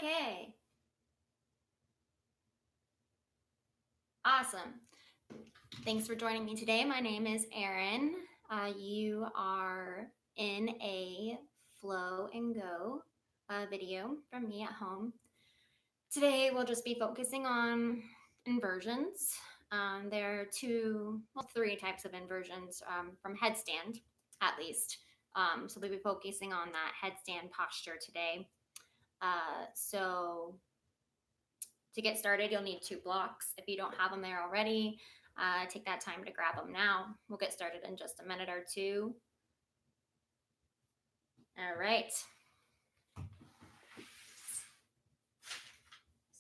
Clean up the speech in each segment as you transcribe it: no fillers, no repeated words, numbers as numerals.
Okay. Awesome. Thanks for joining me today. My name is Erin. You are in a flow and go video from me at home. Today we'll just be focusing on inversions. There are three types of inversions from headstand, at least. So we'll be focusing on that headstand posture today. So to get started, you'll need 2 blocks. If you don't have them there already, take that time to grab them now. We'll get started in just a minute or two. All right.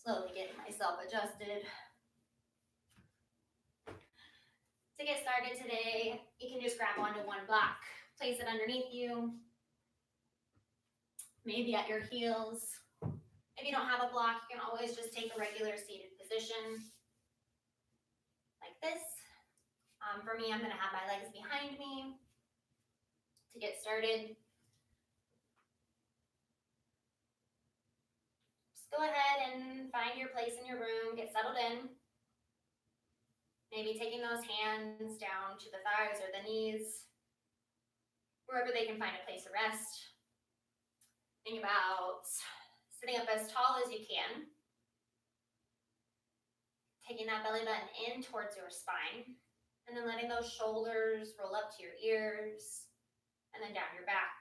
Slowly getting myself adjusted. To get started today, you can just grab onto one block, place it underneath you, maybe at your heels. If you don't have a block, you can always just take a regular seated position like this. For me, I'm going to have my legs behind me. To get started, just go ahead and find your place in your room, get settled in. Maybe taking those hands down to the thighs or the knees, wherever they can find a place to rest. Think about sitting up as tall as you can. Taking that belly button in towards your spine, and then letting those shoulders roll up to your ears, and then down your back.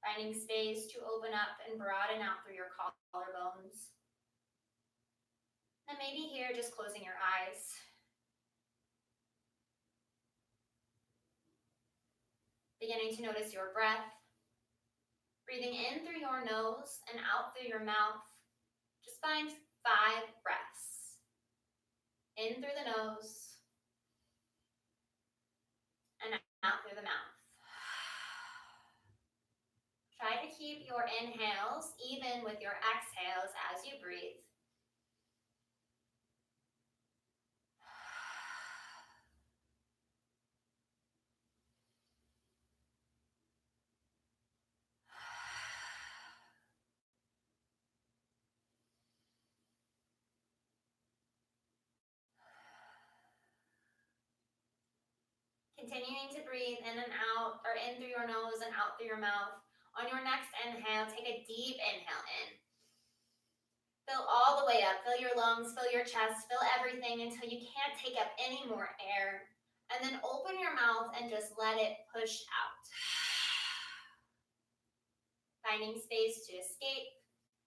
Finding space to open up and broaden out through your collarbones. And maybe here, just closing your eyes. Beginning to notice your breath. Breathing in through your nose and out through your mouth. Just find 5 breaths. In through the nose and out through the mouth. Try to keep your inhales even with your exhales as you breathe. Continuing to breathe in and out, or in through your nose and out through your mouth. On your next inhale, take a deep inhale in. Fill all the way up. Fill your lungs, fill your chest, fill everything until you can't take up any more air. And then open your mouth and just let it push out. Finding space to escape.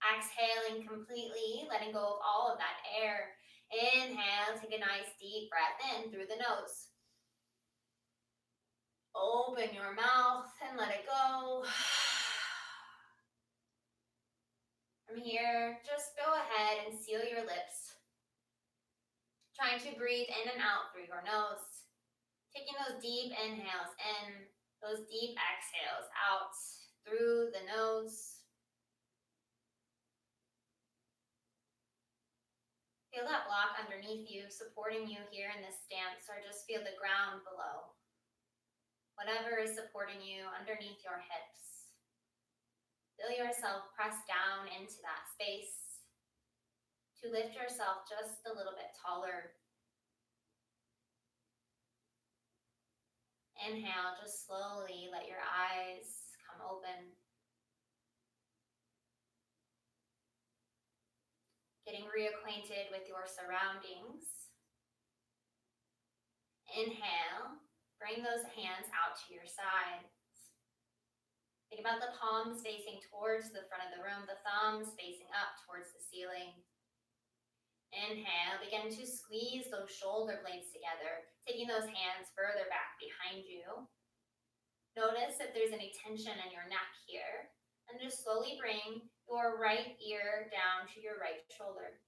Exhaling completely, letting go of all of that air. Inhale, take a nice deep breath in through the nose. Open your mouth and let it go. From here, just go ahead and seal your lips. Trying to breathe in and out through your nose. Taking those deep inhales in, those deep exhales out through the nose. Feel that block underneath you, supporting you here in this stance, or just feel the ground below. Whatever is supporting you underneath your hips. Feel yourself press down into that space to lift yourself just a little bit taller. Inhale, just slowly let your eyes come open. Getting reacquainted with your surroundings. Inhale, bring those hands out to your sides. Think about the palms facing towards the front of the room, the thumbs facing up towards the ceiling. Inhale, begin to squeeze those shoulder blades together, taking those hands further back behind you. Notice if there's any tension in your neck here, and just slowly bring your right ear down to your right shoulder.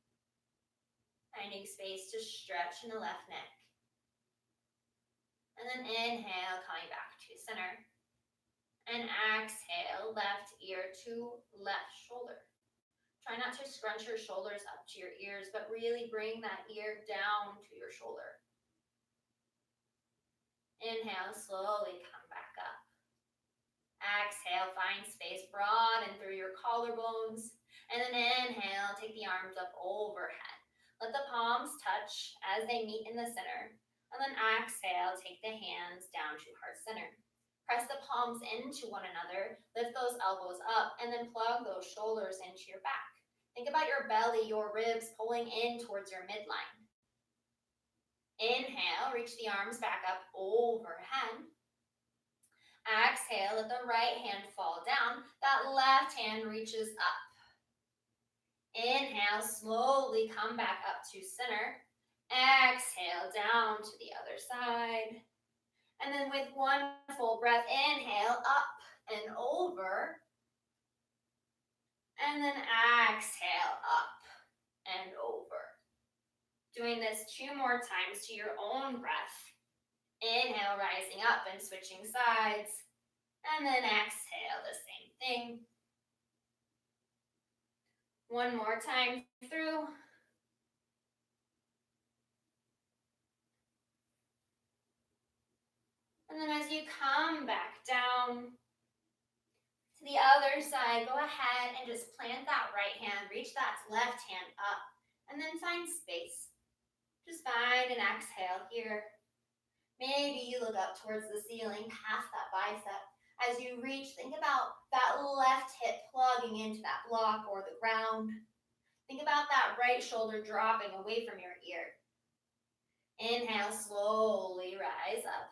Finding space to stretch in the left neck. And then inhale, coming back to center. And exhale, left ear to left shoulder. Try not to scrunch your shoulders up to your ears, but really bring that ear down to your shoulder. Inhale, slowly come back up. Exhale, find space, broaden through your collarbones. And then inhale, take the arms up overhead. Let the palms touch as they meet in the center. And then exhale, take the hands down to heart center. Press the palms into one another, lift those elbows up, and then plug those shoulders into your back. Think about your belly, your ribs pulling in towards your midline. Inhale, reach the arms back up overhead. Exhale, let the right hand fall down. That left hand reaches up. Inhale, slowly come back up to center. Exhale, down to the other side. And then with one full breath, inhale, up and over. And then exhale, up and over. Doing this 2 more times to your own breath. Inhale, rising up and switching sides. And then exhale, the same thing. One more time through. And then as you come back down to the other side, go ahead and just plant that right hand, reach that left hand up, and then find space. Just find an exhale here. Maybe you look up towards the ceiling, past that bicep. As you reach, think about that left hip plugging into that block or the ground. Think about that right shoulder dropping away from your ear. Inhale, slowly rise up.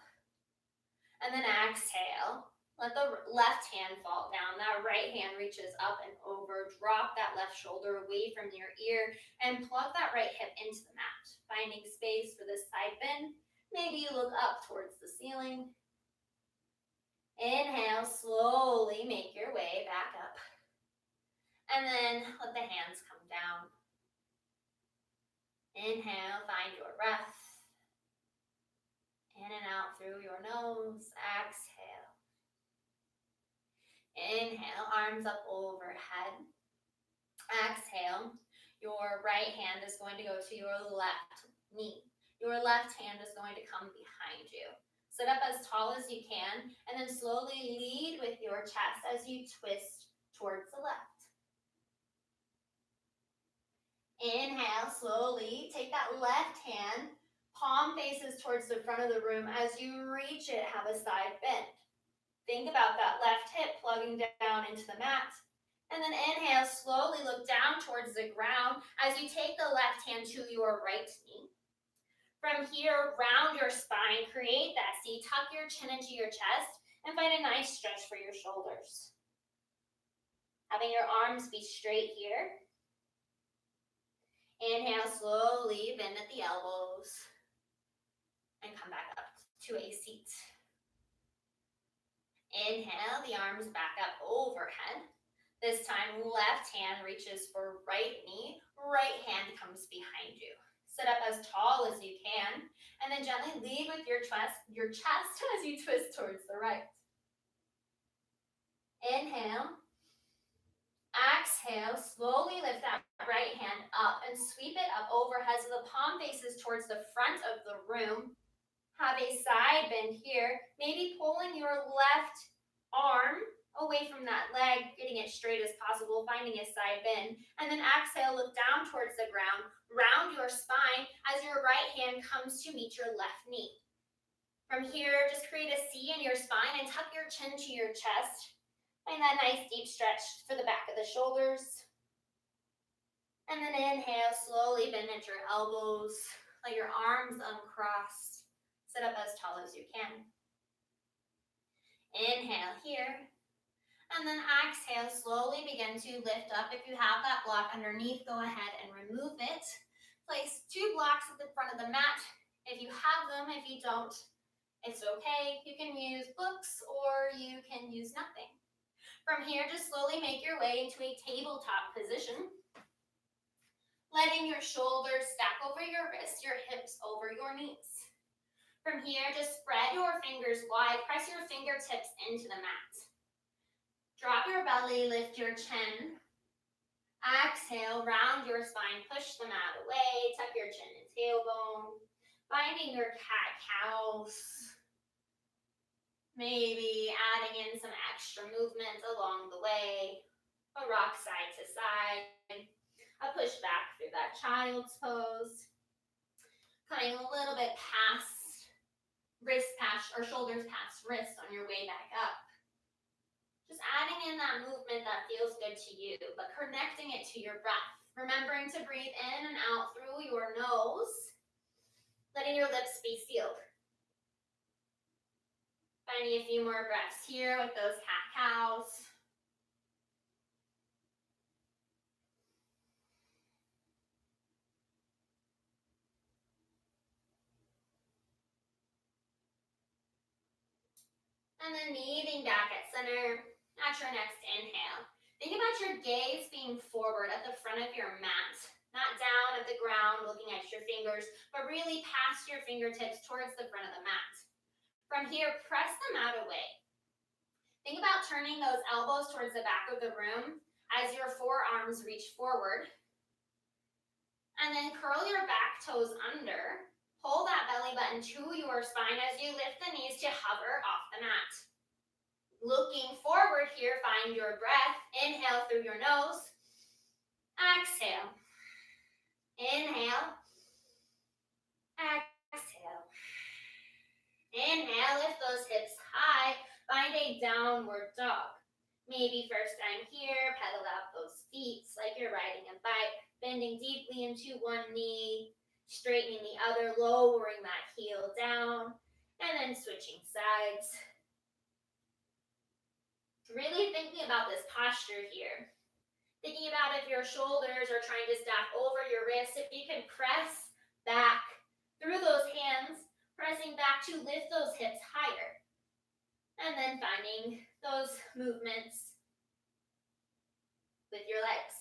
And then exhale, let the left hand fall down. That right hand reaches up and over. Drop that left shoulder away from your ear and plug that right hip into the mat. Finding space for this side bend. Maybe you look up towards the ceiling. Inhale, slowly make your way back up. And then let the hands come down. Inhale, find your breath. In and out through your nose. Exhale. Inhale, arms up overhead. Exhale, your right hand is going to go to your left knee. Your left hand is going to come behind you. Sit up as tall as you can, and then slowly lead with your chest as you twist towards the left. Inhale, slowly take that left hand, palm faces towards the front of the room. As you reach it, have a side bend. Think about that left hip plugging down into the mat. And then inhale, slowly look down towards the ground as you take the left hand to your right knee. From here, round your spine, create that C, tuck your chin into your chest, and find a nice stretch for your shoulders. Having your arms be straight here. Inhale, slowly bend at the elbows and come back up to a seat. Inhale, the arms back up overhead. This time, left hand reaches for right knee, right hand comes behind you. Sit up as tall as you can, and then gently lead with your chest as you twist towards the right. Inhale. Exhale, slowly lift that right hand up and sweep it up overhead so the palm faces towards the front of the room. Have a side bend here, maybe pulling your left arm away from that leg, getting it straight as possible, finding a side bend. And then exhale, look down towards the ground, round your spine as your right hand comes to meet your left knee. From here, just create a C in your spine and tuck your chin to your chest. Find that nice deep stretch for the back of the shoulders. And then inhale, slowly bend at your elbows. Let your arms uncross. Sit up as tall as you can. Inhale here. And then exhale, slowly begin to lift up. If you have that block underneath, go ahead and remove it. Place 2 blocks at the front of the mat. If you have them, if you don't, it's okay. You can use books or you can use nothing. From here, just slowly make your way into a tabletop position. Letting your shoulders stack over your wrists, your hips over your knees. From here, just spread your fingers wide. Press your fingertips into the mat. Drop your belly, lift your chin. Exhale, round your spine, push the mat away. Tuck your chin and tailbone. Finding your cat-cows. Maybe adding in some extra movement along the way. a rock side to side, a push back through that child's pose, coming a little bit past wrist past or shoulders past wrist on your way back up. Just adding in that movement that feels good to you, but connecting it to your breath. Remembering to breathe in and out through your nose, letting your lips be sealed. Finding a few more breaths here with those cat-cows. And then meeting back at center at your next inhale. Think about your gaze being forward at the front of your mat, not down at the ground looking at your fingers, but really past your fingertips towards the front of the mat. From here, press the mat away. Think about turning those elbows towards the back of the room as your forearms reach forward. And then curl your back toes under. Pull that belly button to your spine as you lift the knees to hover off the mat. Looking forward here, find your breath. Inhale through your nose. Exhale. Inhale. Exhale. Inhale, lift those hips high. Find a downward dog. Maybe first time here, pedal out those feet like you're riding a bike. Bending deeply into one knee, straightening the other, lowering that heel down, and then switching sides. Really thinking about this posture here. Thinking about if your shoulders are trying to stack over your wrists, if you can press back through those hands, pressing back to lift those hips higher. And then finding those movements with your legs.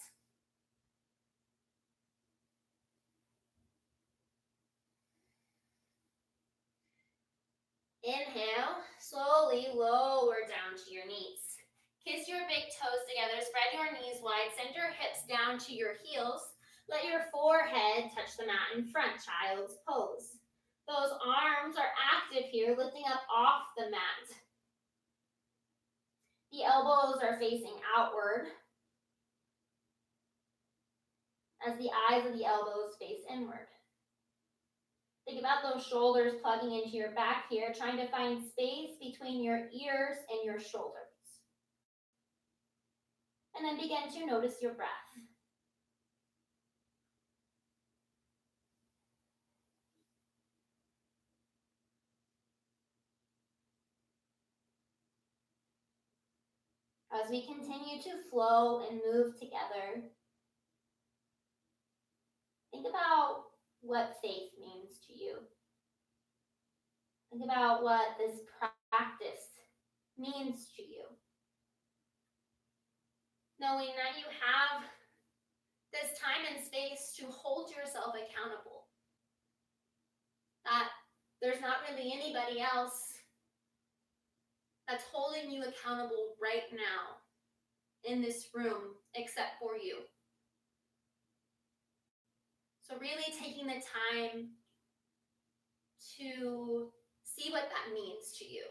Inhale, slowly lower down to your knees. Kiss your big toes together, spread your knees wide, send your hips down to your heels. Let your forehead touch the mat in front, child's pose. Those arms are active here, lifting up off the mat. The elbows are facing outward as the eyes of the elbows face inward. Think about those shoulders plugging into your back here, trying to find space between your ears and your shoulders. And then begin to notice your breath. As we continue to flow and move together, think about what faith means to you. Think about what this practice means to you. Knowing that you have this time and space to hold yourself accountable. That there's not really anybody else that's holding you accountable right now in this room except for you. So really taking the time to see what that means to you.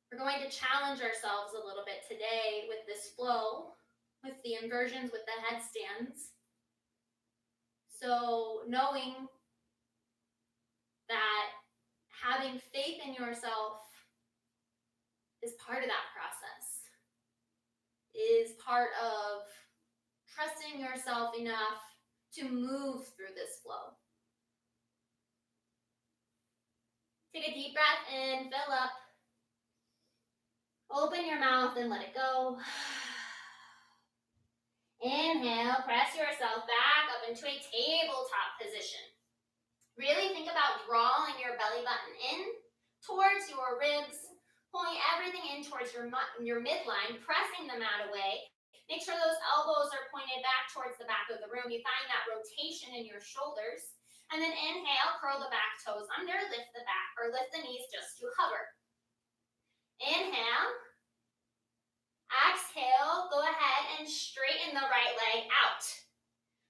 We're going to challenge ourselves a little bit today with this flow, with the inversions, with the headstands. So knowing that having faith in yourself is part of that process, is part of trusting yourself enough to move through this flow. Take a deep breath in, fill up. Open your mouth and let it go. Inhale, press yourself back up into a tabletop position. Really think about drawing your belly button in towards your ribs, pulling everything in towards your midline, pressing the mat away. Make sure those elbows are pointed back towards the back of the room. You find that rotation in your shoulders. And then inhale, curl the back toes under, lift the back or lift the knees just to hover. Inhale. Exhale, go ahead and straighten the right leg out.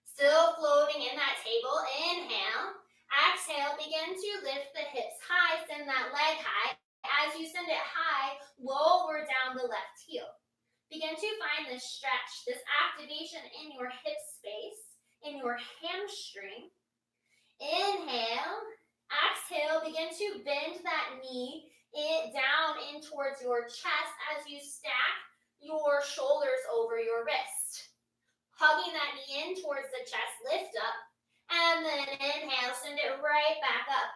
Still floating in that table. Inhale. Exhale, begin to lift the hips high, send that leg high. As you send it high, lower down the left heel. Begin to find this stretch, this activation in your hip space, in your hamstring. Inhale, exhale, begin to bend that knee down in towards your chest as you stack your shoulders over your wrist. Hugging that knee in towards the chest, lift up, and then inhale, send it right back up.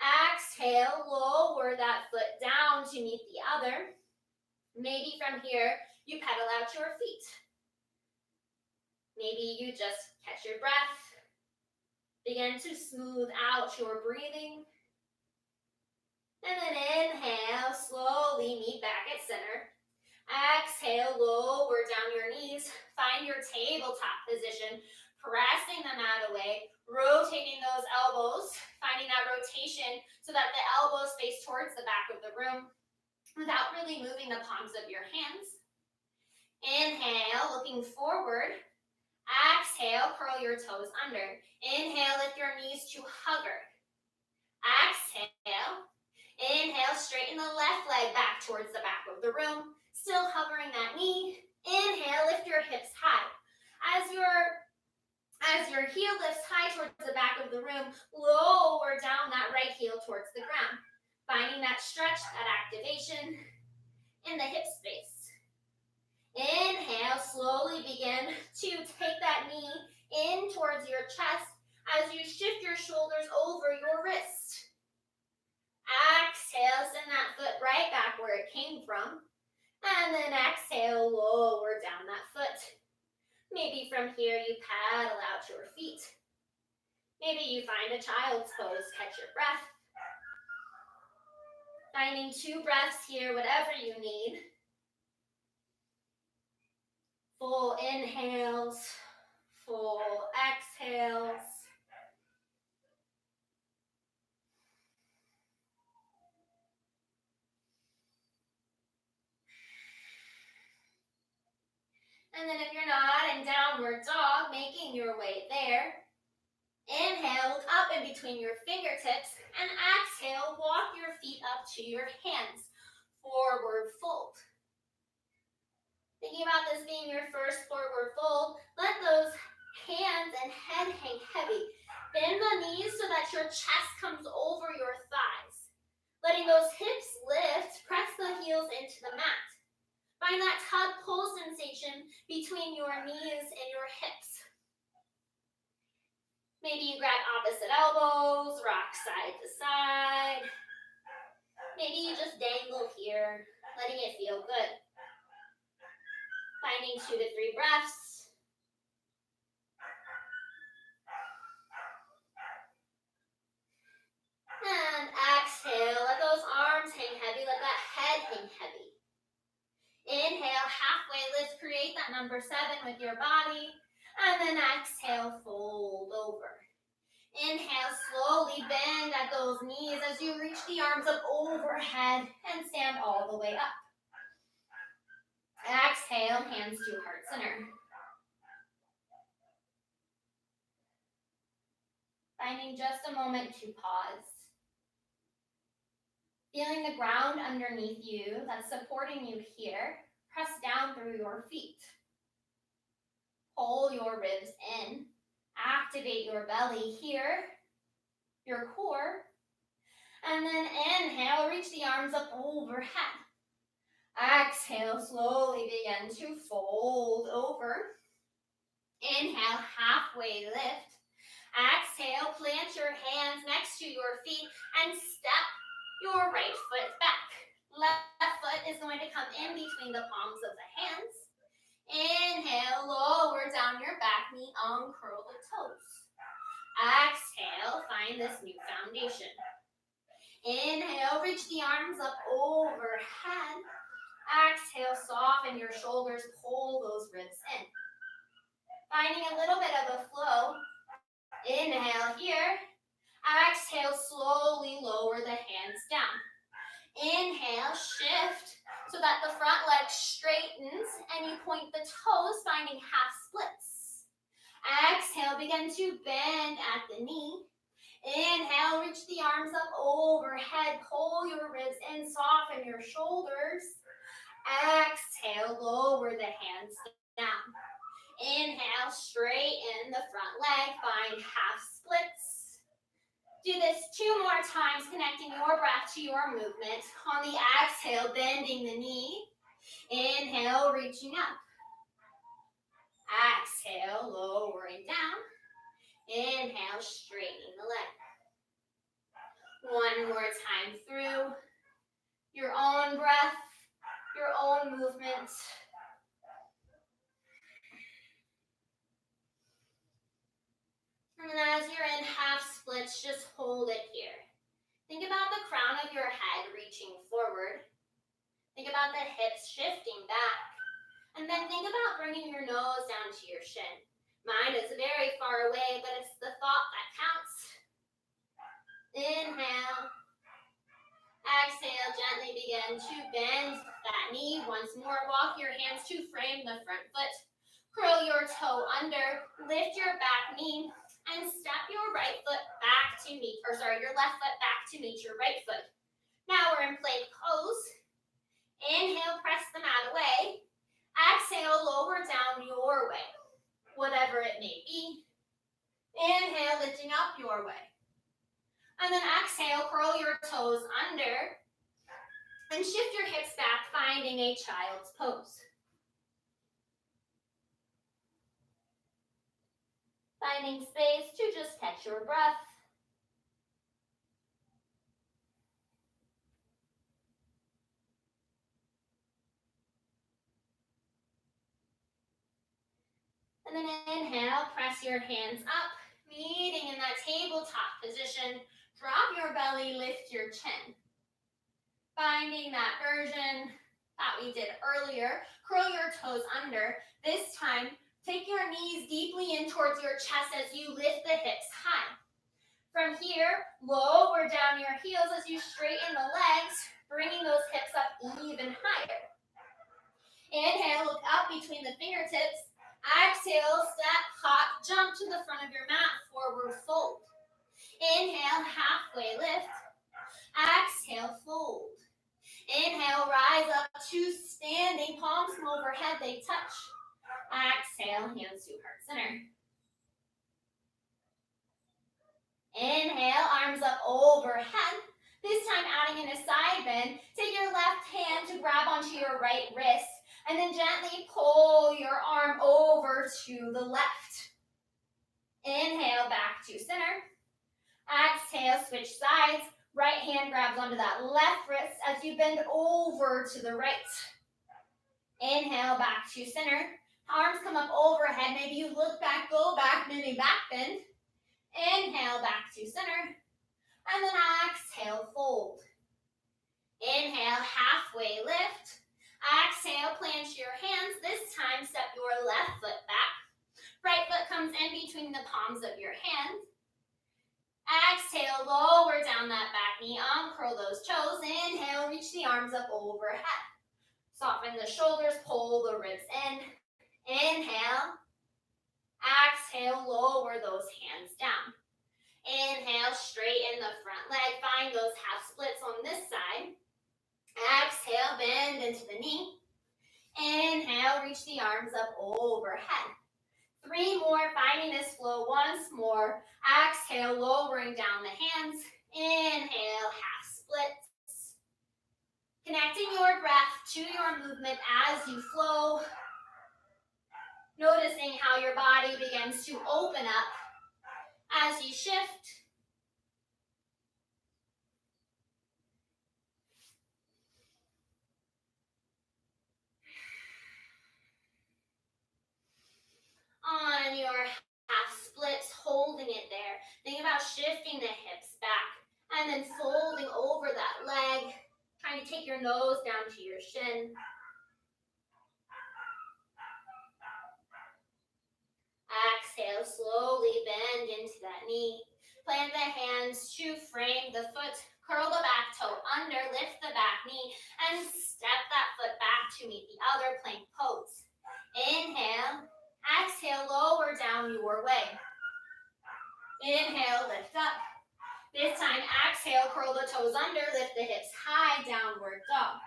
Exhale, lower that foot down to meet the other. Maybe from here, you pedal out your feet. Maybe you just catch your breath. Begin to smooth out your breathing. And then inhale, slowly meet back at center. Exhale, lower down your knees. Find your tabletop position, pressing the mat away, rotating those elbows, finding that rotation so that the elbows face towards the back of the room without really moving the palms of your hands. Inhale, looking forward. Exhale, curl your toes under. Inhale, lift your knees to hover. Exhale. Inhale, straighten the left leg back towards the back of the room. Still hovering that knee. Inhale, lift your hips high. As your heel lifts high towards the back of the room, lower down that right heel towards the ground. Finding that stretch, that activation in the hip space. Inhale, slowly begin to take that knee in towards your chest as you shift your shoulders over your wrist. Exhale, send that foot right back where it came from. And then exhale, lower down that foot. Maybe from here you paddle out your feet. Maybe you find a child's pose, catch your breath. Finding 2 breaths here, whatever you need. Full inhales, full exhales. And then if you're not in downward dog, making your way there. Inhale, look up in between your fingertips, and exhale, walk your feet up to your hands. Forward fold. Thinking about this being your first forward fold, let those hands and head hang heavy. Bend the knees so that your chest comes over your thighs. Letting those hips lift, press the heels into the mat. Find that tug-pull sensation between your knees and your hips. Maybe you grab opposite elbows, rock side to side. Maybe you just dangle here, letting it feel good. Finding 2 to 3 breaths. And exhale, let those arms hang heavy, let that head hang heavy. Inhale, halfway lift, create that number 7 with your body. And then exhale, fold over. Inhale, slowly bend at those knees as you reach the arms up overhead and stand all the way up. Exhale, hands to heart center. Finding just a moment to pause. Feeling the ground underneath you that's supporting you here. Press down through your feet. Pull your ribs in. Activate your belly here, your core. And then inhale, reach the arms up overhead. Exhale, slowly begin to fold over. Inhale, halfway lift. Exhale, plant your hands next to your feet and step your right foot back. Left foot is going to come in between the palms of the hands. Inhale, lower down your back knee, uncurl the toes. Exhale, find this new foundation. Inhale, reach the arms up overhead. Exhale, soften your shoulders, pull those ribs in. Finding a little bit of a flow. Inhale here. Exhale, slowly lower the hands down. Inhale, shift so that the front leg straightens and you point the toes, finding half splits. Exhale, begin to bend at the knee. Inhale, reach the arms up overhead, pull your ribs in, soften your shoulders. Exhale, lower the hands down. Inhale, straighten the front leg, find half splits. Do this 2 more times, connecting your breath to your movement. On the exhale, bending the knee. Inhale, reaching up. Exhale, lowering down. Inhale, straightening the leg. One more time through. Your own breath, your own movement. And then as you're in half splits, just hold it here. Think about the crown of your head reaching forward. Think about the hips shifting back. And then think about bringing your nose down to your shin. Mine is very far away, but it's the thought that counts. Inhale. Exhale, gently begin to bend that knee. Once more, walk your hands to frame the front foot. Curl your toe under, lift your back knee, and step your right foot back to meet, your left foot back to meet your right foot. Now we're in plank pose. Inhale, press the mat away. Exhale, lower down your way, whatever it may be. Inhale, lifting up your way. And then exhale, curl your toes under and shift your hips back, finding a child's pose. Finding space to just catch your breath. And then inhale, press your hands up, meeting in that tabletop position. Drop your belly, lift your chin. Finding that version that we did earlier. Curl your toes under. This time, take your knees deeply in towards your chest as you lift the hips high. From here, lower down your heels as you straighten the legs, bringing those hips up even higher. Inhale, look up between the fingertips. Exhale, step, hop, jump to the front of your mat, forward fold. Inhale, halfway lift. Exhale, fold. Inhale, rise up to standing, palms come overhead, they touch. Exhale, hands to heart center. Inhale, arms up overhead. This time adding in a side bend. Take your left hand to grab onto your right wrist and then gently pull your arm over to the left. Inhale, back to center. Exhale, switch sides. Right hand grabs onto that left wrist as you bend over to the right. Inhale, back to center. Arms come up overhead. Maybe you look back, go back, mini back bend. Inhale, back to center. And then exhale, fold. Inhale, halfway lift. Exhale, plant your hands. This time, step your left foot back. Right foot comes in between the palms of your hands. Exhale, lower down that back knee, uncurl those toes. Inhale, reach the arms up overhead. Soften the shoulders, pull the ribs in. Inhale. Exhale, lower those hands down. Inhale, straighten the front leg. Find those half splits on this side. Exhale, bend into the knee. Inhale, reach the arms up overhead. 3 more, finding this flow once more. Exhale, lowering down the hands. Inhale, half splits. Connecting your breath to your movement as you flow. Noticing how your body begins to open up as you shift. On your half splits, holding it there. Think about shifting the hips back and then folding over that leg. Trying to take your nose down to your shin. Exhale, slowly bend into that knee. Plant the hands to frame the foot. Curl the back toe under, lift the back knee, and step that foot back to meet the other plank pose. Inhale. Exhale, lower down your way. Inhale, lift up. This time, exhale, curl the toes under, lift the hips high, downward dog.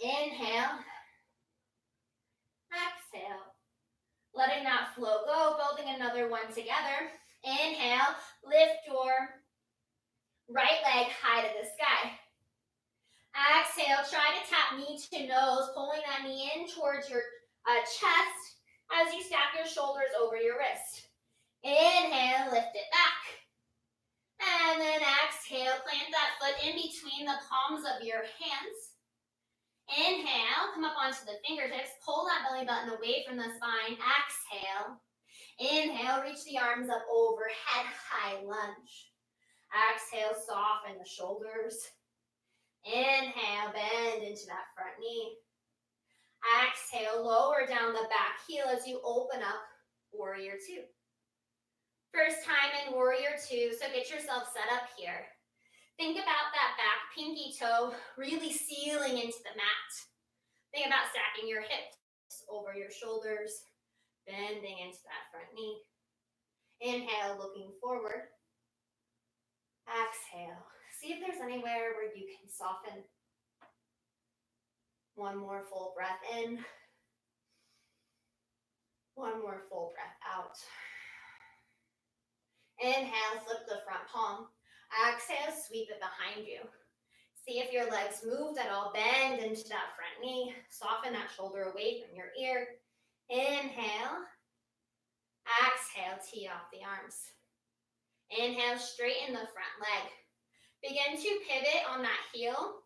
Inhale, exhale. Letting that flow go, building another one together. Inhale, lift your right leg high to the sky. Exhale, try to tap knee to nose, pulling that knee in towards your chest as you stack your shoulders over your wrist. Inhale, lift it back. And then exhale, plant that foot in between the palms of your hands. Inhale, come up onto the fingertips, pull that belly button away from the spine. Exhale. Inhale, reach the arms up overhead, high lunge. Exhale, soften the shoulders. Inhale, bend into that front knee. Exhale, lower down the back heel as you open up Warrior Two. First time in Warrior Two, so get yourself set up here. Think about that back pinky toe really sealing into the mat. Think about stacking your hips over your shoulders, bending into that front knee. Inhale, looking forward. Exhale. See if there's anywhere where you can soften. One more full breath in. One more full breath out. Inhale, flip the front palm. Exhale, sweep it behind you. See if your legs moved at all. Bend into that front knee. Soften that shoulder away from your ear. Inhale. Exhale, tee off the arms. Inhale, straighten the front leg. Begin to pivot on that heel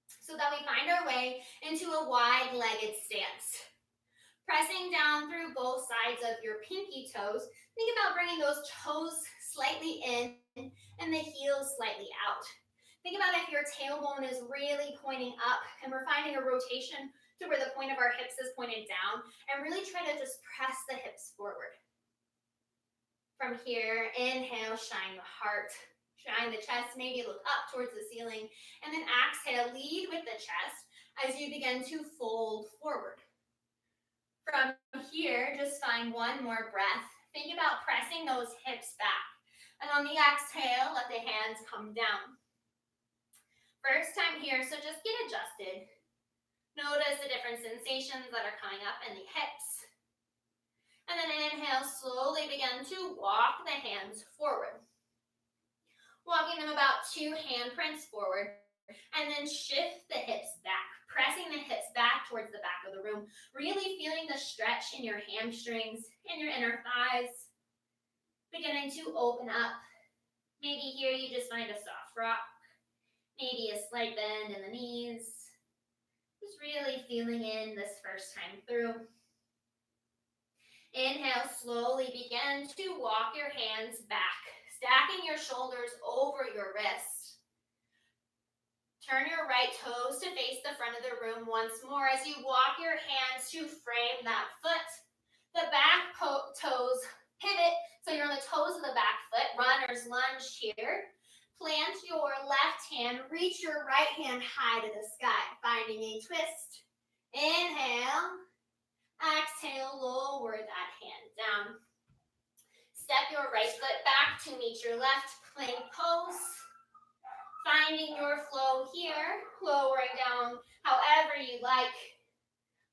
so that we find our way into a wide-legged stance. Pressing down through both sides of your pinky toes. Think about bringing those toes slightly in and the heels slightly out. Think about if your tailbone is really pointing up and we're finding a rotation to where the point of our hips is pointed down, and really try to just press the hips forward. From here, inhale, shine the heart, shine the chest, maybe look up towards the ceiling, and then exhale, lead with the chest as you begin to fold forward. From here, just find one more breath. Think about pressing those hips back. And on the exhale, let the hands come down. First time here, so just get adjusted. Notice the different sensations that are coming up in the hips. And then inhale, slowly begin to walk the hands forward. Walking them about 2 handprints forward, and then shift the hips back, pressing the hips back towards the back of the room, really feeling the stretch in your hamstrings, in your inner thighs, beginning to open up. Maybe here you just find a soft rock, maybe a slight bend in the knees. Just really feeling in this first time through. Inhale, slowly begin to walk your hands back, stacking your shoulders over your wrists. Turn your right toes to face the front of the room once more as you walk your hands to frame that foot. The back toes pivot, so you're on the toes of the back foot. Runner's lunge here. Plant your left hand, reach your right hand high to the sky, finding a twist. Inhale. Exhale, lower that hand down. Step your right foot back to meet your left, plank pose. Finding your flow here, lowering down however you like,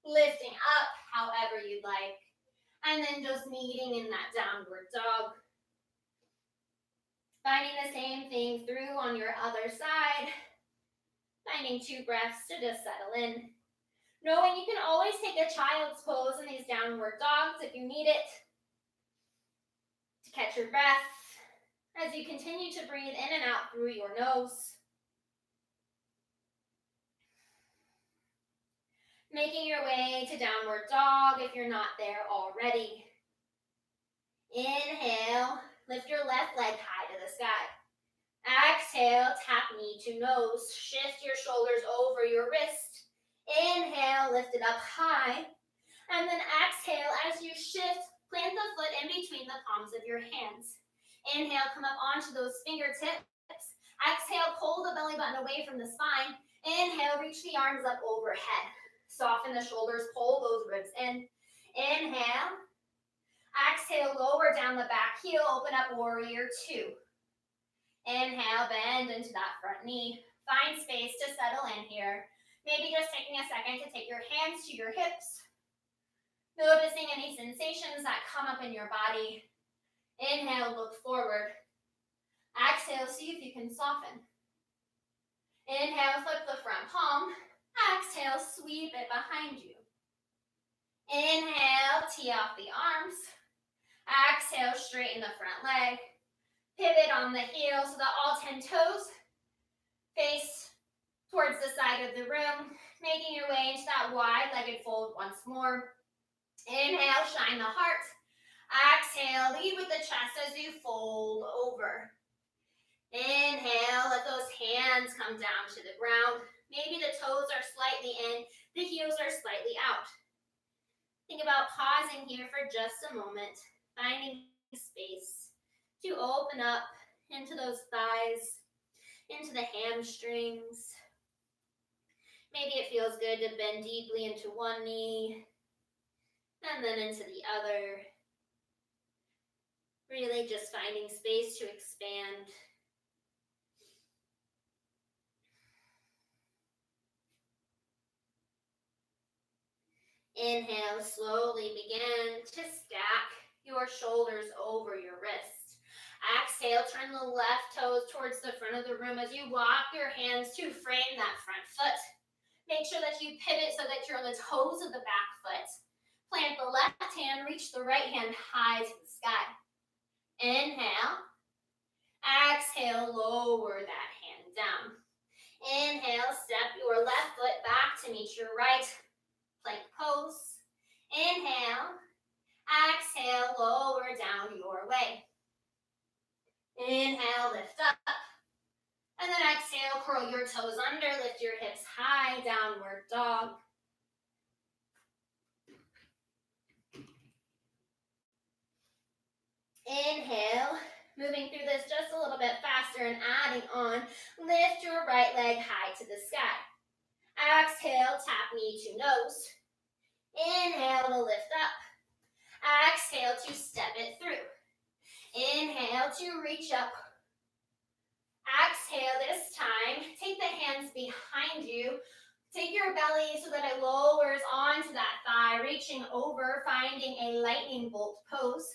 lifting up however you like, and then just meeting in that downward dog. Finding the same thing through on your other side. Finding 2 breaths to just settle in. Knowing you can always take a child's pose in these downward dogs if you need it. To catch your breath as you continue to breathe in and out through your nose. Making your way to downward dog if you're not there already. Inhale, lift your left leg high to the sky. Exhale, tap knee to nose. Shift your shoulders over your wrist. Inhale, lift it up high. And then exhale, as you shift, plant the foot in between the palms of your hands. Inhale, come up onto those fingertips. Exhale, pull the belly button away from the spine. Inhale, reach the arms up overhead. Soften the shoulders, pull those ribs in. Inhale. Exhale, lower down the back heel, open up Warrior Two. Inhale, bend into that front knee. Find space to settle in here. Maybe just taking a second to take your hands to your hips, noticing any sensations that come up in your body. Inhale, look forward. Exhale, see if you can soften. Inhale, flip the front palm. Exhale, sweep it behind you. Inhale, tee off the arms. Exhale, straighten the front leg. Pivot on the heel so that all 10 toes face towards the side of the room, making your way into that wide-legged fold once more. Inhale, shine the heart. Exhale, lead with the chest as you fold over. Inhale, let those hands come down to the ground. Maybe the toes are slightly in, the heels are slightly out. Think about pausing here for just a moment, finding space to open up into those thighs, into the hamstrings. Maybe it feels good to bend deeply into one knee and then into the other. Really just finding space to expand. Inhale, slowly begin to stack your shoulders over your wrists. Exhale, turn the left toes towards the front of the room as you walk your hands to frame that front foot. Make sure that you pivot so that you're on the toes of the back foot. Plant the left hand, reach the right hand high to the sky. Inhale. Exhale, lower that hand down. Inhale, step your left foot back to meet your right. Plank pose. Inhale. Exhale, lower down your way. Inhale, lift up. And then exhale, curl your toes under, lift your hips high, downward dog. Inhale, moving through this just a little bit faster and adding on, lift your right leg high to the sky. Exhale, tap knee to nose. Inhale to lift up. Exhale to step it through. Inhale to reach up. Exhale this time, take the hands behind you. Take your belly so that it lowers onto that thigh, reaching over, finding a lightning bolt pose.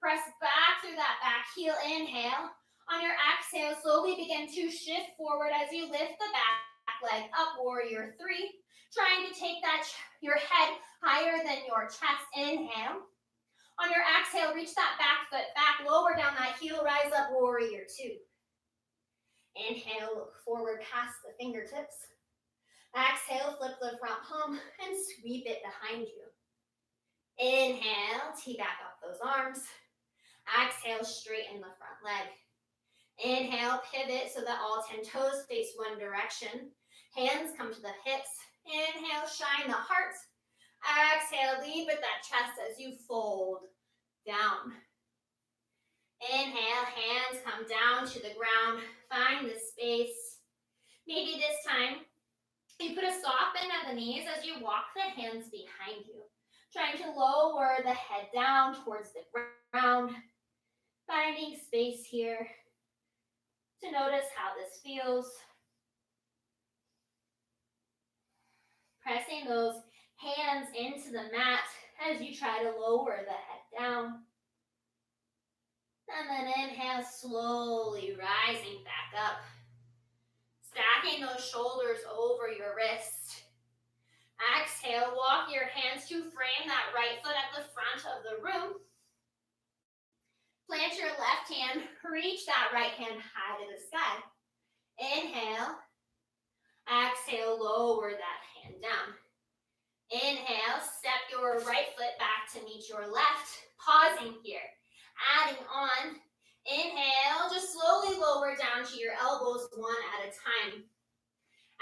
Press back through that back heel, inhale. On your exhale, slowly begin to shift forward as you lift the back leg up, warrior three. Trying to take your head higher than your chest, inhale. On your exhale, reach that back foot back, lower down that heel, rise up, warrior two. Inhale, look forward past the fingertips. Exhale, flip the front palm and sweep it behind you. Inhale, tee back up those arms. Exhale, straighten the front leg. Inhale, pivot so that all 10 toes face one direction. Hands come to the hips. Inhale, shine the heart. Exhale, lead with that chest as you fold down. Inhale, hands come down to the ground. Find the space. Maybe this time, you put a soft bend at the knees as you walk the hands behind you. Trying to lower the head down towards the ground. Finding space here to notice how this feels. Pressing those hands into the mat as you try to lower the head down. And then inhale, slowly rising back up. Stacking those shoulders over your wrist. Exhale, walk your hands to frame that right foot at the front of the room. Plant your left hand, reach that right hand high to the sky. Inhale. Exhale, lower that hand down. Inhale, step your right foot back to meet your left. Pausing here. Adding on. Inhale, just slowly lower down to your elbows one at a time.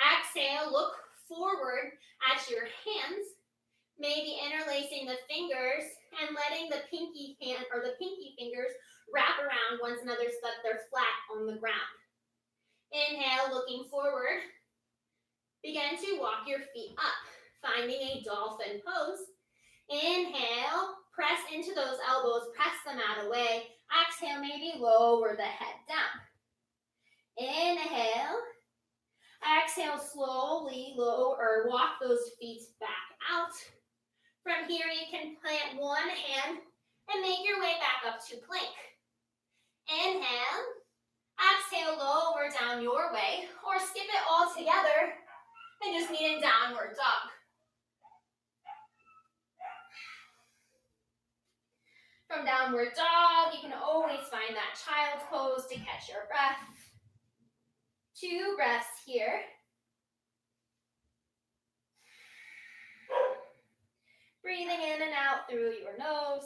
Exhale, look forward at your hands. Maybe interlacing the fingers and letting the pinky hand or the pinky fingers wrap around one another so that they're flat on the ground. Inhale, looking forward. Begin to walk your feet up, finding a dolphin pose. Inhale, press into those elbows, press the mat away. Exhale, maybe lower the head down. Inhale. Exhale, slowly lower or walk those feet back out. From here, you can plant one hand and make your way back up to plank. Inhale. Exhale, lower down your way, or skip it all together and just meet in downward dog. From downward dog, you can always find that child's pose to catch your breath. 2 breaths here. Breathing in and out through your nose.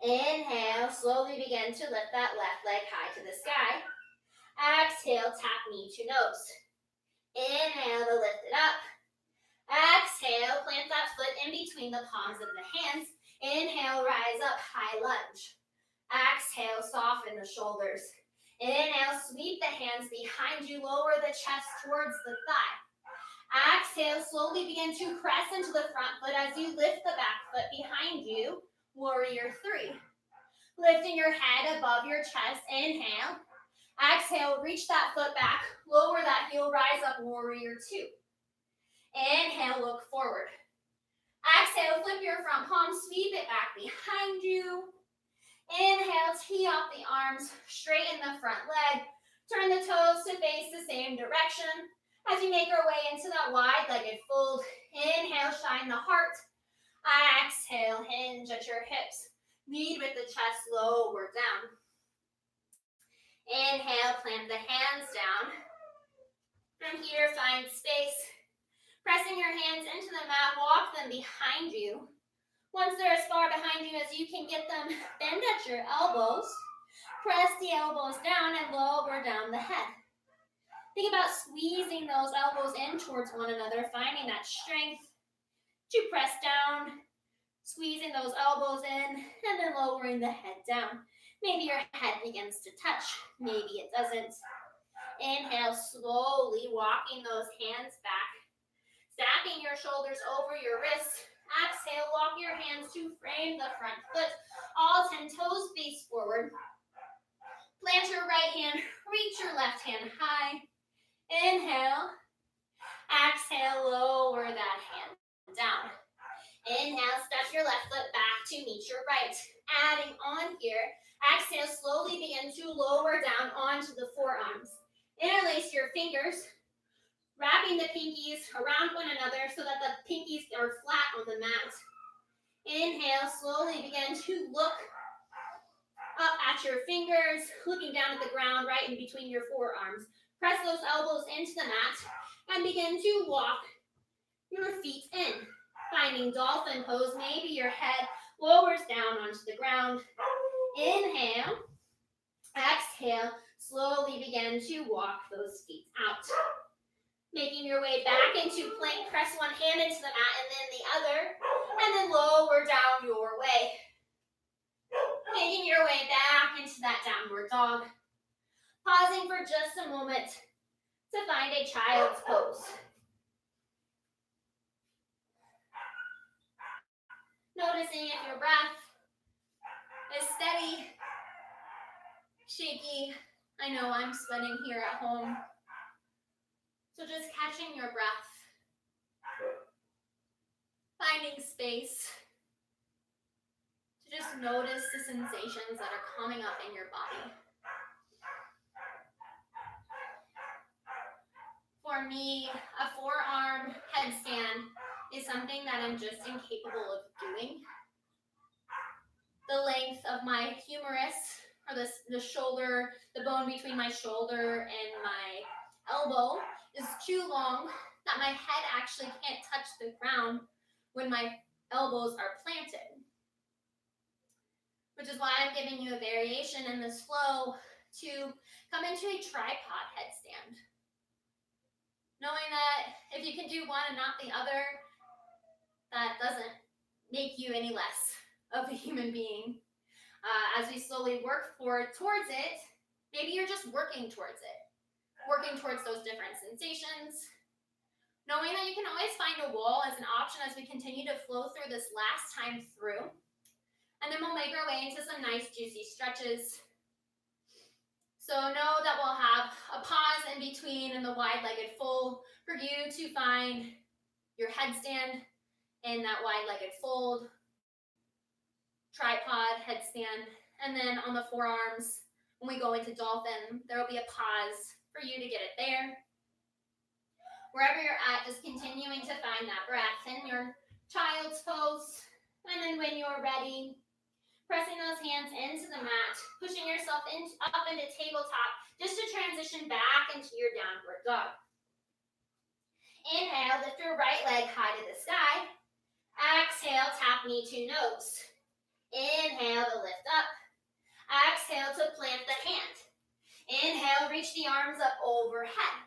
Inhale, slowly begin to lift that left leg high to the sky. Exhale, tap knee to nose. Inhale to lift it up. Exhale, plant that foot in between the palms of the hands. Inhale, rise up, high lunge. Exhale, soften the shoulders. Inhale, sweep the hands behind you, lower the chest towards the thigh. Exhale, slowly begin to press into the front foot as you lift the back foot behind you. Warrior 3. Lifting your head above your chest, inhale. Exhale, reach that foot back, lower that heel, rise up, warrior 2. Inhale, look forward. Exhale, flip your front palm, sweep it back behind you. Inhale, tee up the arms, straighten the front leg, turn the toes to face the same direction. As you make your way into that wide-legged fold, inhale, shine the heart. Exhale, hinge at your hips. Lead with the chest lower down. Inhale, plant the hands down. From here, find space. Pressing your hands into the mat, walk them behind you. Once they're as far behind you as you can get them, bend at your elbows. Press the elbows down and lower down the head. Think about squeezing those elbows in towards one another, finding that strength to press down, squeezing those elbows in, and then lowering the head down. Maybe your head begins to touch, maybe it doesn't. Inhale, slowly walking those hands back, stacking your shoulders over your wrists. Exhale, walk your hands to frame the front foot. All 10 toes face forward. Plant your right hand, reach your left hand high. Inhale. Exhale, lower that hand down. Inhale, step your left foot back to meet your right. Adding on here. Exhale, slowly begin to lower down onto the forearms. Interlace your fingers, wrapping the pinkies around one another so that the pinkies are flat on the mat. Inhale, slowly begin to look up at your fingers, looking down at the ground right in between your forearms. Press those elbows into the mat and begin to walk your feet in. Finding dolphin pose, maybe your head lowers down onto the ground. Inhale. Exhale, slowly begin to walk those feet out. Making your way back into plank, press one hand into the mat and then the other, and then lower down your way. Making your way back into that downward dog. Pausing for just a moment to find a child's pose. Noticing if your breath is steady, shaky. I know I'm sweating here at home. So just catching your breath. Finding space to just notice the sensations that are coming up in your body. For me, a forearm headstand is something that I'm just incapable of doing. The length of my humerus, or the shoulder, the bone between my shoulder and my elbow is too long that my head actually can't touch the ground when my elbows are planted. Which is why I'm giving you a variation in this flow to come into a tripod headstand. Knowing that if you can do one and not the other, that doesn't make you any less of a human being. As we slowly work towards it, maybe you're just working towards it. Working towards those different sensations. Knowing that you can always find a wall as an option as we continue to flow through this last time through. And then we'll make our way into some nice juicy stretches. So know that we'll have a pause in between in the wide-legged fold for you to find your headstand in that wide-legged fold, tripod, headstand, and then on the forearms, when we go into dolphin, there will be a pause for you to get it there. Wherever you're at, just continuing to find that breath in your child's pose, and then when you're ready, pressing those hands into the mat, pushing yourself up into tabletop, just to transition back into your downward dog. Inhale, lift your right leg high to the sky. Exhale, tap knee to nose. Inhale to lift up. Exhale to plant the hand. Inhale, reach the arms up overhead.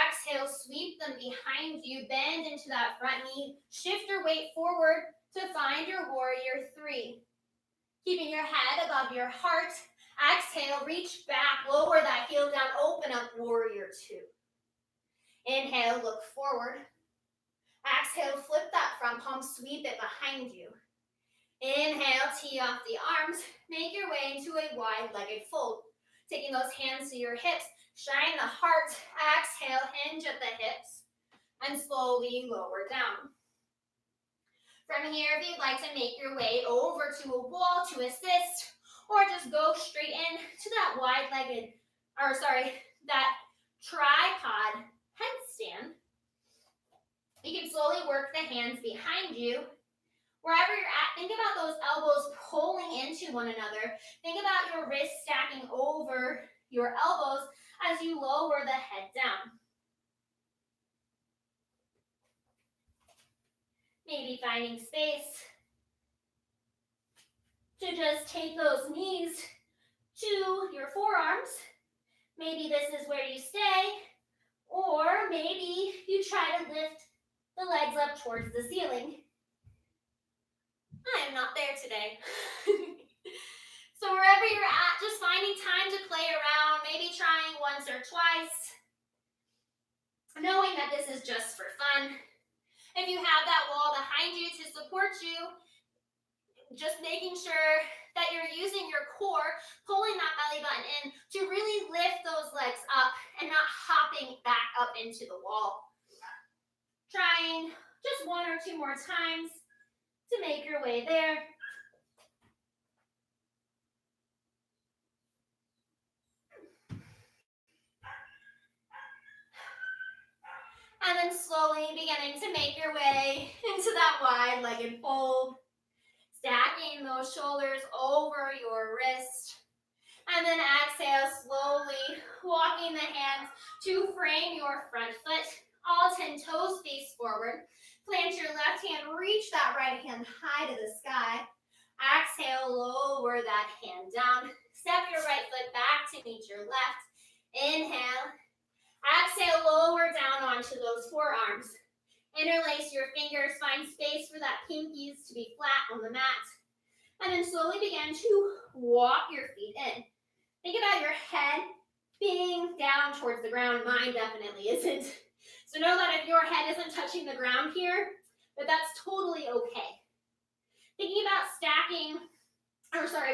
Exhale, sweep them behind you, bend into that front knee, shift your weight forward to find your warrior three. Keeping your head above your heart. Exhale, reach back, lower that heel down, open up warrior two. Inhale, look forward. Exhale, flip that front palm, sweep it behind you. Inhale, tee off the arms, make your way into a wide-legged fold. Taking those hands to your hips, shine the heart. Exhale, hinge at the hips, and slowly lower down. From here, if you'd like to make your way over to a wall to assist, or just go straight in to that that tripod headstand, you can slowly work the hands behind you. Wherever you're at, think about those elbows pulling into one another. Think about your wrists stacking over your elbows as you lower the head down. Maybe finding space to just take those knees to your forearms. Maybe this is where you stay, or maybe you try to lift the legs up towards the ceiling. I am not there today. So wherever you're at, just finding time to play around, maybe trying once or twice, knowing that this is just for fun. If you have that wall behind you to support you, just making sure that you're using your core, pulling that belly button in to really lift those legs up and not hopping back up into the wall. Trying just one or two more times to make your way there. And then slowly beginning to make your way into that wide-legged fold. Stacking those shoulders over your wrist. And then exhale, slowly walking the hands to frame your front foot. All 10 toes face forward. Plant your left hand, reach that right hand high to the sky. Exhale, lower that hand down. Step your right foot back to meet your left. Inhale. Exhale, lower down onto those forearms. Interlace your fingers, find space for that pinkies to be flat on the mat. And then slowly begin to walk your feet in. Think about your head being down towards the ground. Mine definitely isn't. So know that if your head isn't touching the ground here, that's totally okay. Thinking about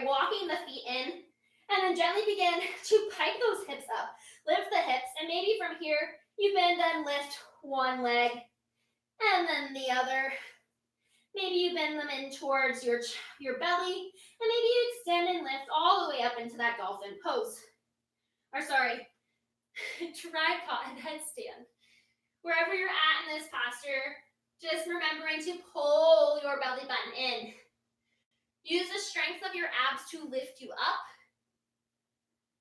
walking the feet in, and then gently begin to pike those hips up. Lift the hips, and maybe from here, you bend and lift one leg, and then the other. Maybe you bend them in towards your belly, and maybe you extend and lift all the way up into that dolphin pose. Tripod headstand. Wherever you're at in this posture, just remembering to pull your belly button in. Use the strength of your abs to lift you up.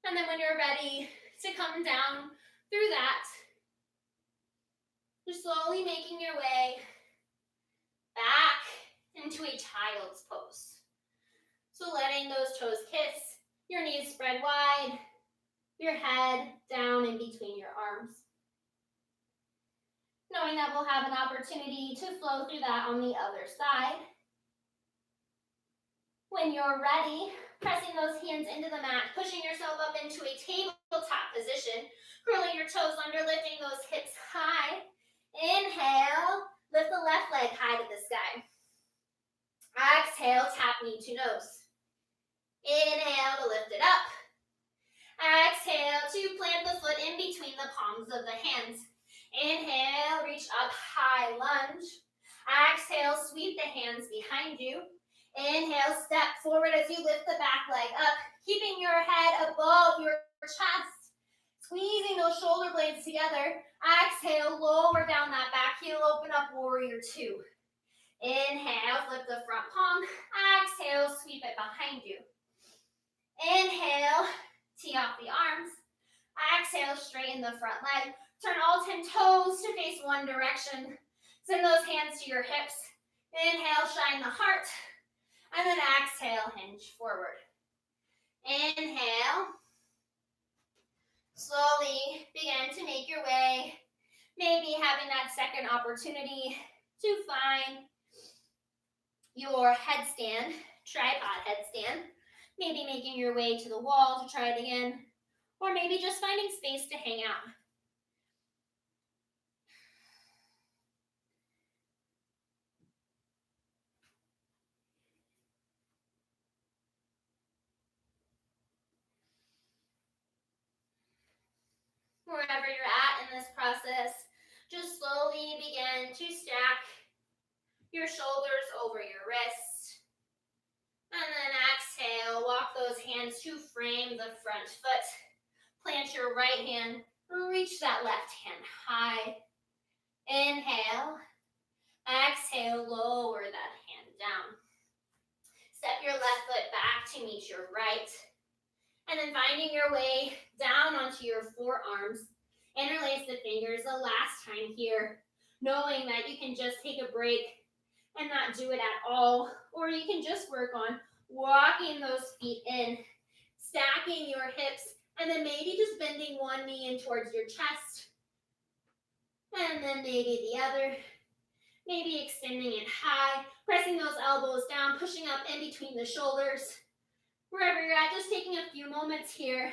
And then when you're ready to come down through that, you're slowly making your way back into a child's pose. So letting those toes kiss, your knees spread wide, your head down in between your arms. Knowing that we'll have an opportunity to flow through that on the other side. When you're ready, pressing those hands into the mat, pushing yourself up into a tabletop position, curling your toes under, lifting those hips high. Inhale, lift the left leg high to the sky. Exhale, tap knee to nose. Inhale to lift it up. Exhale to plant the foot in between the palms of the hands. Inhale, reach up, high lunge. Exhale, sweep the hands behind you. Inhale, step forward as you lift the back leg up, keeping your head above your chest. Squeezing those shoulder blades together. Exhale, lower down that back heel, open up warrior two. Inhale, flip the front palm. Exhale, sweep it behind you. Inhale, tee off the arms. Exhale, straighten the front leg. Turn all 10 toes to face one direction. Send those hands to your hips. Inhale, shine the heart. And then exhale, hinge forward. Inhale. Slowly begin to make your way. Maybe having that second opportunity to find your headstand, tripod headstand. Maybe making your way to the wall to try it again. Or maybe just finding space to hang out. Wherever you're at in this process, just slowly begin to stack your shoulders over your wrists. And then exhale, walk those hands to frame the front foot. Plant your right hand, reach that left hand high. Inhale. Exhale, lower that hand down. Step your left foot back to meet your right. And then finding your way down onto your forearms. Interlace the fingers the last time here, knowing that you can just take a break and not do it at all, or you can just work on walking those feet in, stacking your hips, and then maybe just bending one knee in towards your chest, and then maybe the other. Maybe extending it high, pressing those elbows down, pushing up in between the shoulders. Wherever you're at, just taking a few moments here.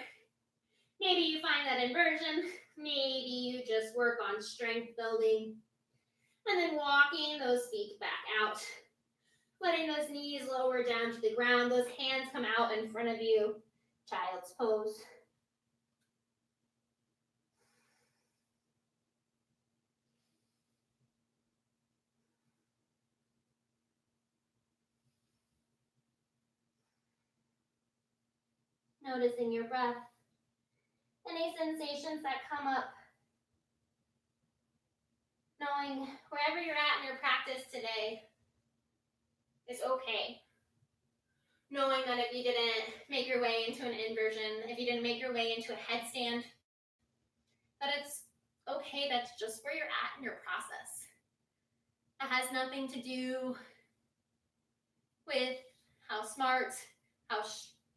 Maybe you find that inversion. Maybe you just work on strength building. And then walking those feet back out. Letting those knees lower down to the ground. Those hands come out in front of you. Child's pose. Noticing your breath. Any sensations that come up. Knowing wherever you're at in your practice today is okay. Knowing that if you didn't make your way into an inversion, if you didn't make your way into a headstand, that it's okay, that's just where you're at in your process. It has nothing to do with how smart,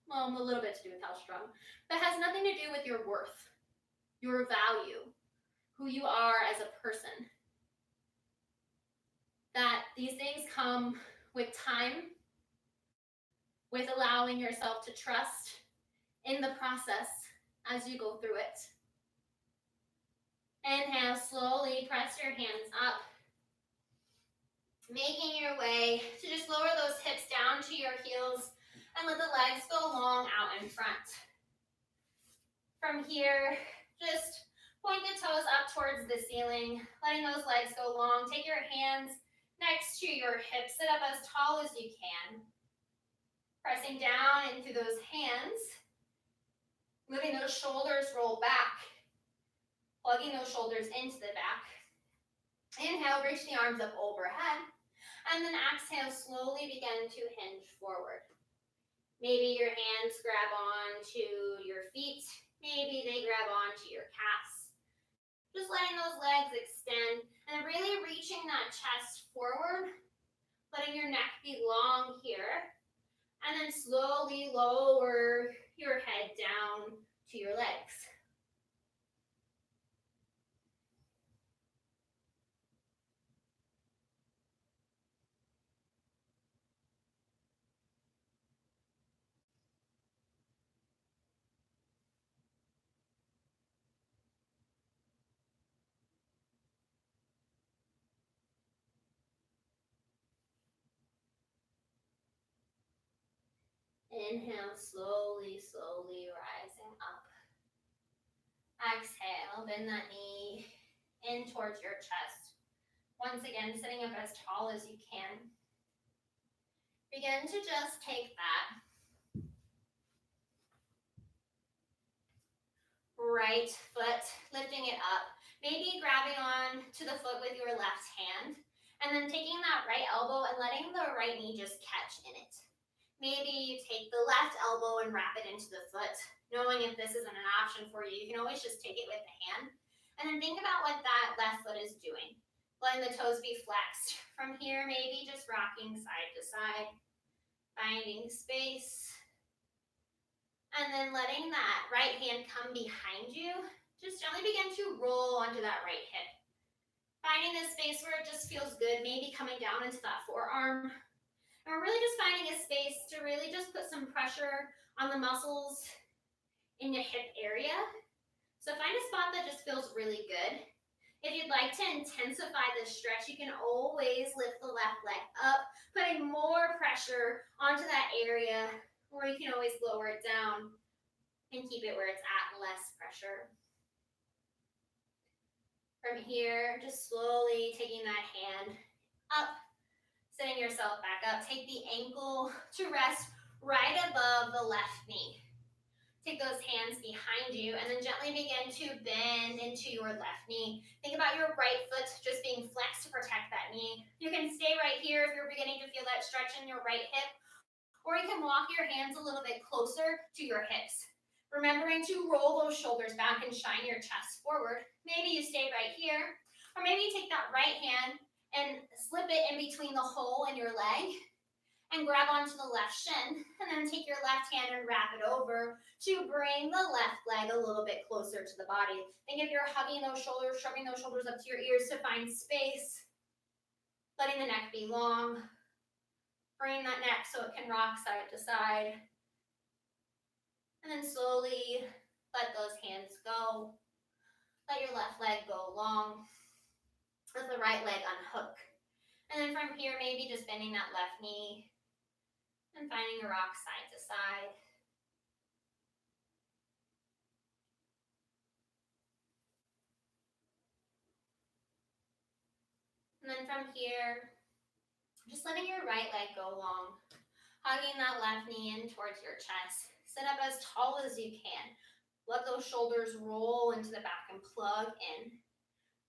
well, a little bit to do with how strong, but it has nothing to do with your worth, your value, who you are as a person. That these things come with time, with allowing yourself to trust in the process as you go through it. Inhale, slowly press your hands up. Making your way to just lower those hips down to your heels and let the legs go long out in front. From here, just point the toes up towards the ceiling, letting those legs go long. Take your hands next to your hips, sit up as tall as you can. Pressing down into those hands, letting those shoulders roll back, plugging those shoulders into the back. Inhale, reach the arms up overhead, and then exhale, slowly begin to hinge forward. Maybe your hands grab onto your feet, maybe they grab onto your calves. Just letting those legs extend and really reaching that chest forward, letting your neck be long here. And then slowly lower your head down to your legs. Inhale, slowly, slowly rising up. Inhale, bend that knee in towards your chest. Once again, sitting up as tall as you can. Begin to just take that right foot, lifting it up, maybe grabbing on to the foot with your left hand, and then taking that right elbow and letting the right knee just catch in it. Maybe you take the left elbow and wrap it into the foot, knowing if this isn't an option for you, you can always just take it with the hand. And then think about what that left foot is doing. Letting the toes be flexed. From here, maybe just rocking side to side, finding space. And then letting that right hand come behind you, just gently begin to roll onto that right hip. Finding this space where it just feels good, maybe coming down into that forearm. And we're really just finding a space to really just put some pressure on the muscles in your hip area. So find a spot that just feels really good. If you'd like to intensify this stretch, you can always lift the left leg up, putting more pressure onto that area, or you can always lower it down and keep it where it's at, less pressure. From here, just slowly taking that hand up, sitting yourself back up. Take the ankle to rest right above the left knee. Take those hands behind you and then gently begin to bend into your left knee. Think about your right foot just being flexed to protect that knee. You can stay right here if you're beginning to feel that stretch in your right hip, or you can walk your hands a little bit closer to your hips. Remembering to roll those shoulders back and shine your chest forward. Maybe you stay right here, or maybe you take that right hand and slip it in between the hole in your leg and grab onto the left shin, and then take your left hand and wrap it over to bring the left leg a little bit closer to the body. Think if you're hugging those shoulders, shoving those shoulders up to your ears to find space, letting the neck be long, bringing that neck so it can rock side to side, and then slowly let those hands go. Let your left leg go long. Let the right leg unhook. And then from here, maybe just bending that left knee and finding a rock side to side. And then from here, just letting your right leg go long, hugging that left knee in towards your chest. Sit up as tall as you can. Let those shoulders roll into the back and plug in.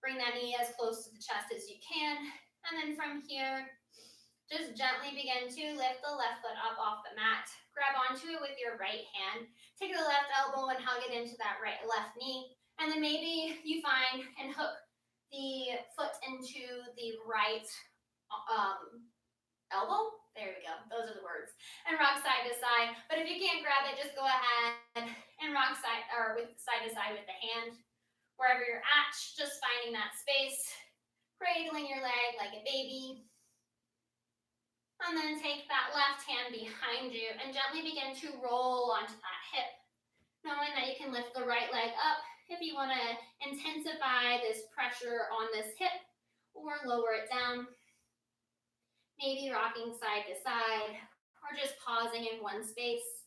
Bring that knee as close to the chest as you can. And then from here, just gently begin to lift the left foot up off the mat. Grab onto it with your right hand. Take the left elbow and hug it into that left knee. And then maybe you find and hook the foot into the right elbow. There we go. Those are the words. And rock side to side. But if you can't grab it, just go ahead and rock side to side with the hand. Wherever you're at, just finding that space. Cradling your leg like a baby. And then take that left hand behind you and gently begin to roll onto that hip. Knowing that you can lift the right leg up if you want to intensify this pressure on this hip, or lower it down. Maybe rocking side to side, or just pausing in one space.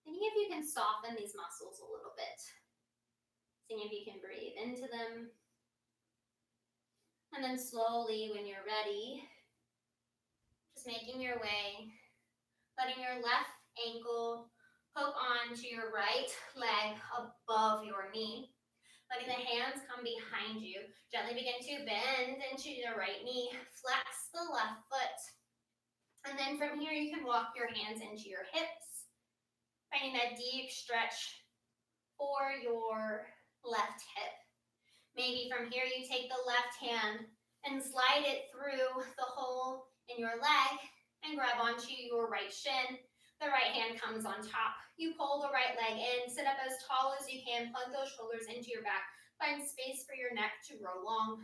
Thinking if you can soften these muscles a little bit. Seeing if you can breathe into them. And then slowly, when you're ready, just making your way, letting your left ankle hook on to your right leg above your knee. Letting the hands come behind you. Gently begin to bend into the right knee. Flex the left foot. And then from here, you can walk your hands into your hips. Finding that deep stretch for your left hip. Maybe from here, you take the left hand and slide it through the hole in your leg and grab onto your right shin. The right hand comes on top. You pull the right leg in, sit up as tall as you can, plug those shoulders into your back. Find space for your neck to grow long.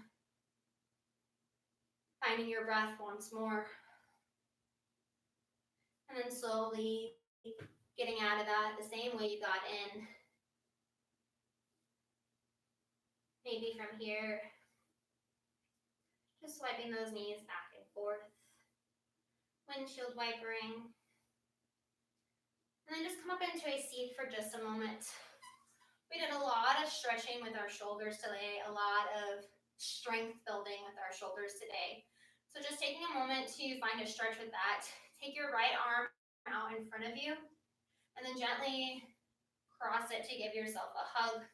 Finding your breath once more. And then slowly getting out of that the same way you got in. Maybe from here, just swiping those knees back and forth. Windshield wipering. And then just come up into a seat for just a moment. We did a lot of stretching with our shoulders today, a lot of strength building with our shoulders today. So just taking a moment to find a stretch with that. Take your right arm out in front of you and then gently cross it to give yourself a hug.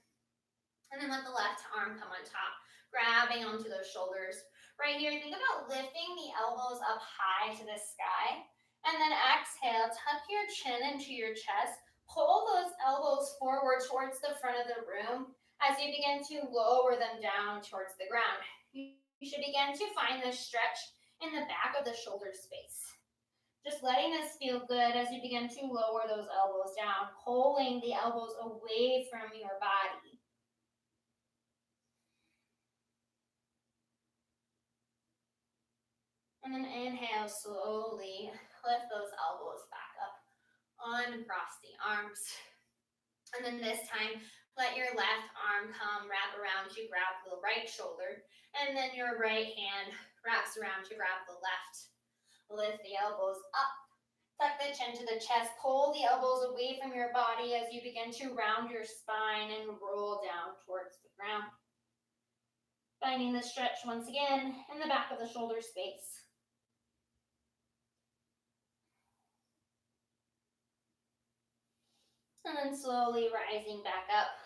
And then let the left arm come on top, grabbing onto those shoulders. Right here, think about lifting the elbows up high to the sky. And then exhale, tuck your chin into your chest. Pull those elbows forward towards the front of the room as you begin to lower them down towards the ground. You should begin to find this stretch in the back of the shoulder space. Just letting this feel good as you begin to lower those elbows down, pulling the elbows away from your body. And then inhale slowly, lift those elbows back up, uncross the arms. And then this time, let your left arm come wrap around to grab the right shoulder, and then your right hand wraps around to grab the left. Lift the elbows up, tuck the chin to the chest, pull the elbows away from your body as you begin to round your spine and roll down towards the ground. Finding the stretch once again in the back of the shoulder space. And then slowly rising back up,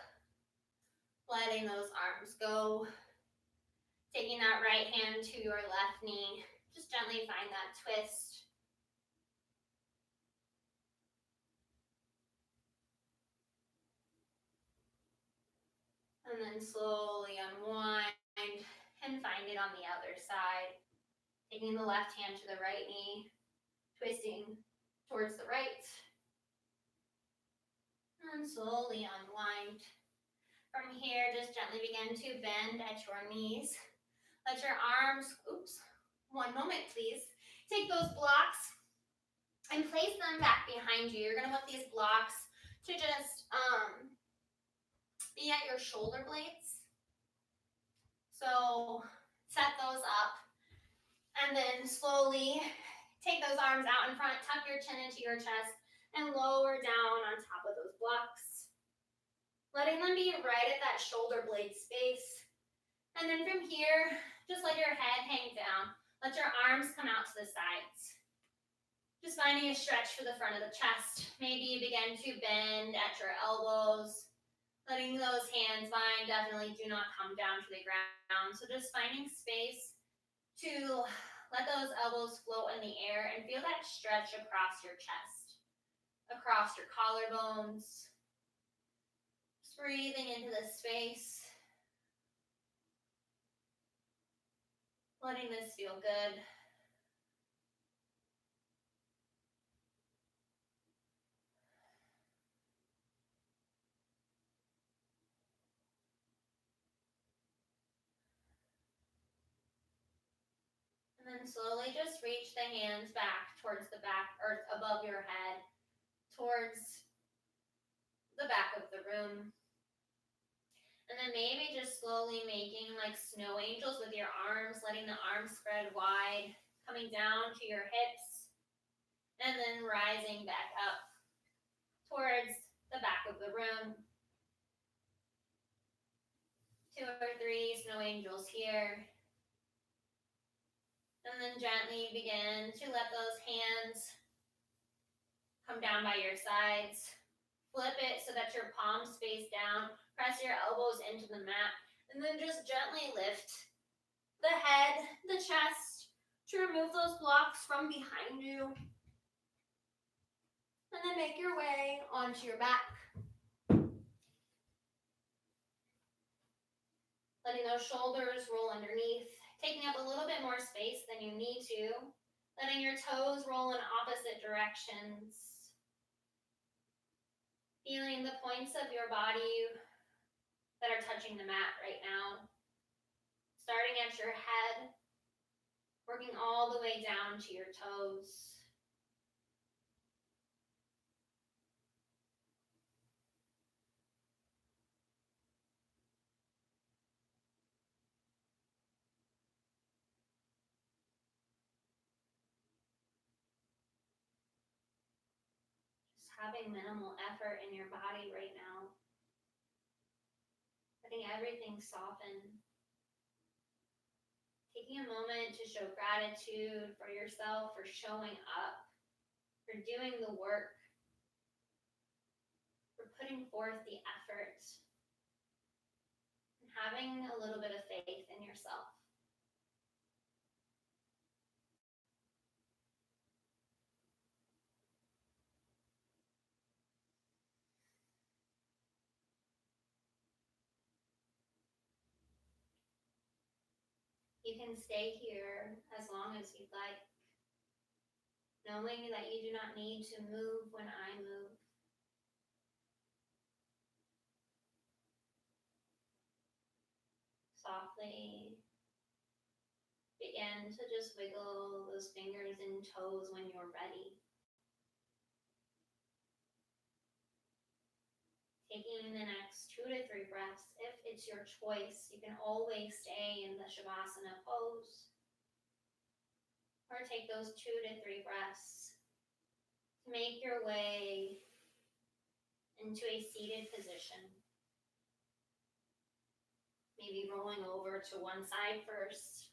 letting those arms go. Taking that right hand to your left knee, just gently find that twist. And then slowly unwind and find it on the other side. Taking the left hand to the right knee, twisting towards the right. And slowly unwind. From here, just gently begin to bend at your knees. Let your arms, one moment please. Take those blocks and place them back behind you. You're gonna want these blocks to just be at your shoulder blades. So set those up and then slowly take those arms out in front, tuck your chin into your chest and lower down on top of those blocks. Letting them be right at that shoulder blade space. And then from here, just let your head hang down. Let your arms come out to the sides. Just finding a stretch for the front of the chest. Maybe you begin to bend at your elbows. Letting those hands bind, definitely do not come down to the ground. So just finding space to let those elbows float in the air and feel that stretch across your chest, across your collarbones. Just breathing into the space. Letting this feel good. And then slowly just reach the hands back towards the back or above your head, towards the back of the room. And then maybe just slowly making like snow angels with your arms, letting the arms spread wide, coming down to your hips, and then rising back up towards the back of the room. 2 or 3 snow angels here. And then gently begin to let those hands come down by your sides. Flip it so that your palms face down. Press your elbows into the mat. And then just gently lift the head, the chest, to remove those blocks from behind you. And then make your way onto your back. Letting those shoulders roll underneath. Taking up a little bit more space than you need to. Letting your toes roll in opposite directions. Feeling the points of your body that are touching the mat right now. Starting at your head, working all the way down to your toes. Having minimal effort in your body right now. everything soften. Taking a moment to show gratitude for yourself, for showing up, for doing the work, for putting forth the effort, and having a little bit of faith in yourself. You can stay here as long as you'd like, knowing that you do not need to move when I move. Softly begin to just wiggle those fingers and toes when you're ready. Taking the next 2 to 3 breaths, if it's your choice, you can always stay in the Shavasana pose, or take those 2 to 3 breaths to make your way into a seated position. Maybe rolling over to one side first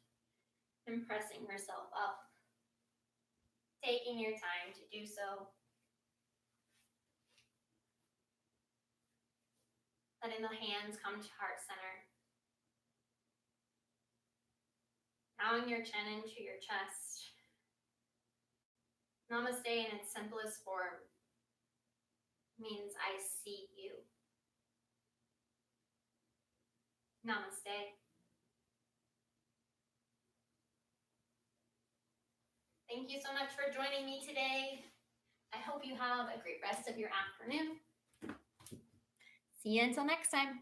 and pressing yourself up. Taking your time to do so. Letting the hands come to heart center. Bowing your chin into your chest. Namaste in its simplest form means I see you. Namaste. Thank you so much for joining me today. I hope you have a great rest of your afternoon. See you until next time.